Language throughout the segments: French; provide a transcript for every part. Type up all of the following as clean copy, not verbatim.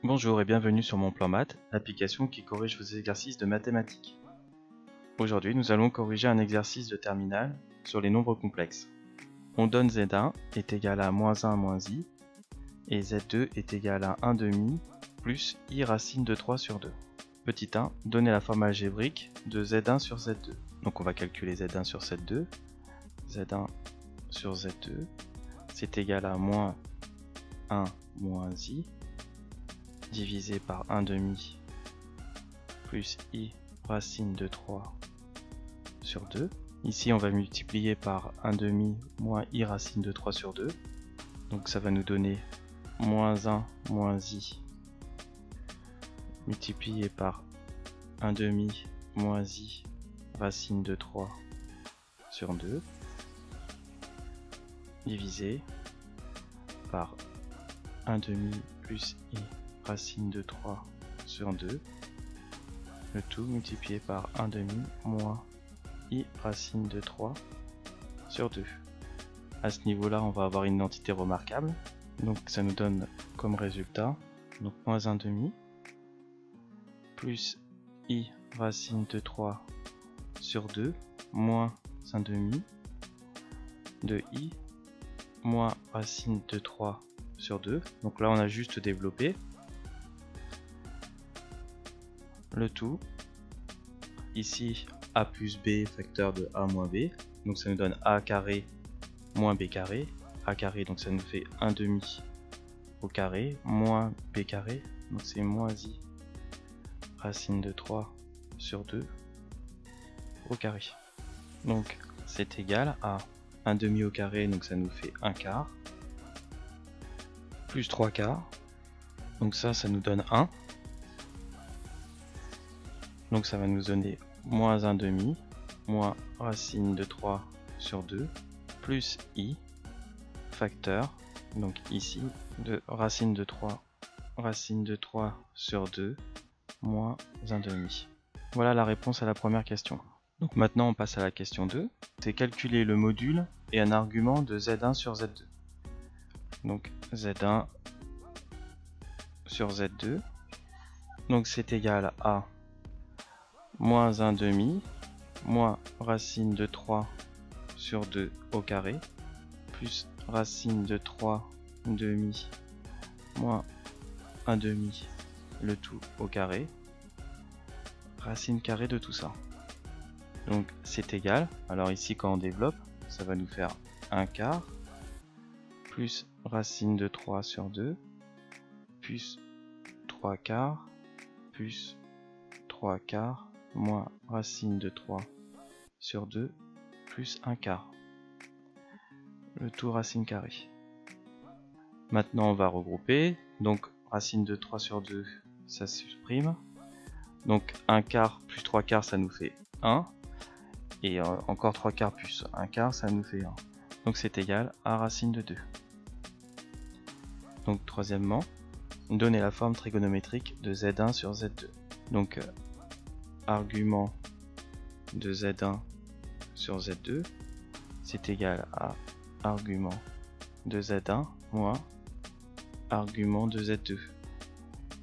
Bonjour et bienvenue sur mon plan maths, l'application qui corrige vos exercices de mathématiques. Aujourd'hui, nous allons corriger un exercice de terminale sur les nombres complexes. On donne z1 est égal à moins 1 moins i et z2 est égal à 1 demi plus i racine de 3 sur 2. Petit 1, donnez la forme algébrique de z1 sur z2. Donc on va calculer z1 sur z2. z1 sur z2, c'est égal à moins 1 moins i divisé par 1 demi plus i racine de 3 sur 2. Ici on va multiplier par 1 demi moins i racine de 3 sur 2. Donc ça va nous donner moins 1 moins i multiplié par 1 demi moins i racine de 3 sur 2 divisé par 1 demi plus i racine de 3 sur 2, le tout multiplié par 1 demi moins i racine de 3 sur 2. À ce niveau-là, on va avoir une identité remarquable, donc ça nous donne comme résultat donc moins 1 demi plus i racine de 3 sur 2 moins 1 demi de i moins racine de 3 sur 2. Donc là on a juste développé le tout, ici a plus b facteur de a moins b, donc ça nous donne a carré moins b carré, a carré donc ça nous fait 1 demi au carré, moins b carré, donc c'est moins i racine de 3 sur 2 au carré. Donc c'est égal à 1 demi au carré, donc ça nous fait 1 quart, plus 3 quarts, donc ça nous donne 1. Donc ça va nous donner moins 1 demi, moins racine de 3 sur 2, plus i, facteur, donc ici, de racine de 3 sur 2, moins 1 demi. Voilà la réponse à la première question. Donc maintenant on passe à la question 2. C'est calculer le module et un argument de z1 sur z2. Donc z1 sur z2, donc c'est égal à moins 1 demi, moins racine de 3 sur 2 au carré, plus racine de 3 demi, moins 1 demi, le tout au carré, racine carrée de tout ça. Donc c'est égal, alors ici quand on développe, ça va nous faire 1 quart, plus racine de 3 sur 2, plus 3 quarts, plus 3 quarts, moins racine de 3 sur 2 plus 1 quart, le tout racine carrée. Maintenant on va regrouper, donc racine de 3 sur 2 ça se supprime, donc 1 quart plus 3 quarts ça nous fait 1, et encore 3 quarts plus 1 quart ça nous fait 1, donc c'est égal à racine de 2. Donc troisièmement, donner la forme trigonométrique de z1 sur z2. Donc argument de z1 sur z2, c'est égal à argument de z1 moins argument de z2.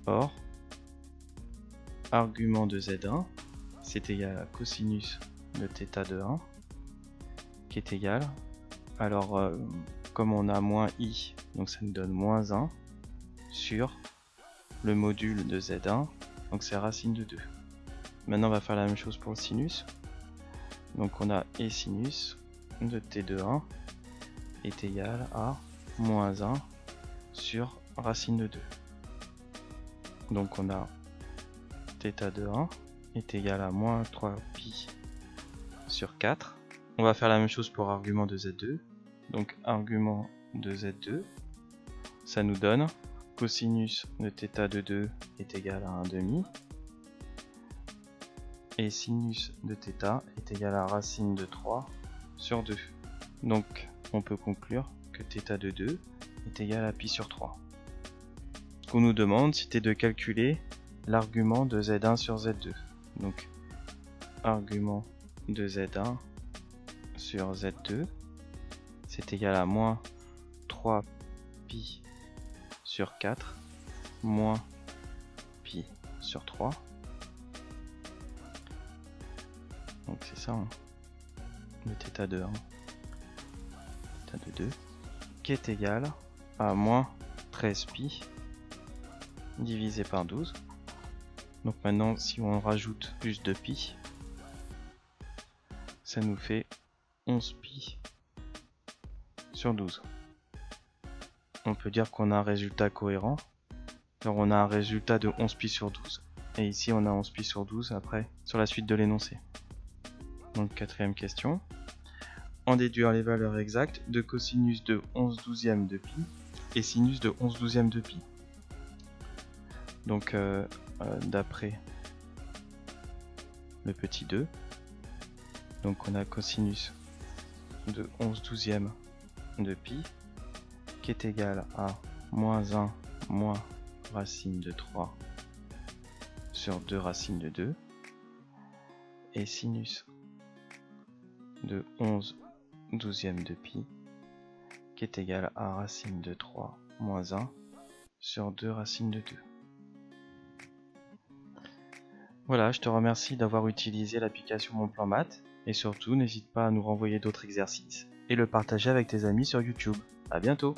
Or, argument de z1, c'est égal à cosinus de θ de 1, qui est égal, alors comme on a moins i, donc ça nous donne moins 1 sur le module de z1, donc c'est racine de 2. Maintenant on va faire la même chose pour le sinus. Donc on a et sinus de t de 1 est égal à moins 1 sur racine de 2. Donc on a θ de 1 est égal à moins 3 pi sur 4. On va faire la même chose pour argument de z2. Donc argument de z2, ça nous donne cosinus de θ de 2 est égal à 1 demi. Et sinus de θ est égal à racine de 3 sur 2. Donc on peut conclure que θ de 2 est égal à pi sur 3. Ce qu'on nous demande, c'était de calculer l'argument de z1 sur z2. Donc argument de z1 sur z2, c'est égal à moins 3 pi sur 4 moins sur 3. Donc c'est ça, hein. Le θ2, hein. θ de 2, qui est égal à moins 13 pi divisé par 12. Donc maintenant, si on rajoute plus de pi, ça nous fait 11 pi sur 12. On peut dire qu'on a un résultat cohérent. Alors on a un résultat de 11 pi sur 12. Et ici on a 11 pi sur 12 après, sur la suite de l'énoncé. Donc quatrième question. En déduire les valeurs exactes de cosinus de 11/12 de pi et sinus de 11/12 de pi. Donc d'après le petit 2, donc on a cosinus de 11/12 de pi qui est égal à moins 1 moins racine de 3 sur 2 racine de 2 et sinus de 11/12 de pi qui est égal à racine de 3 moins 1 sur 2 racine de 2. Voilà, je te remercie d'avoir utilisé l'application Mon Plan Maths et surtout n'hésite pas à nous renvoyer d'autres exercices et le partager avec tes amis sur YouTube. À bientôt!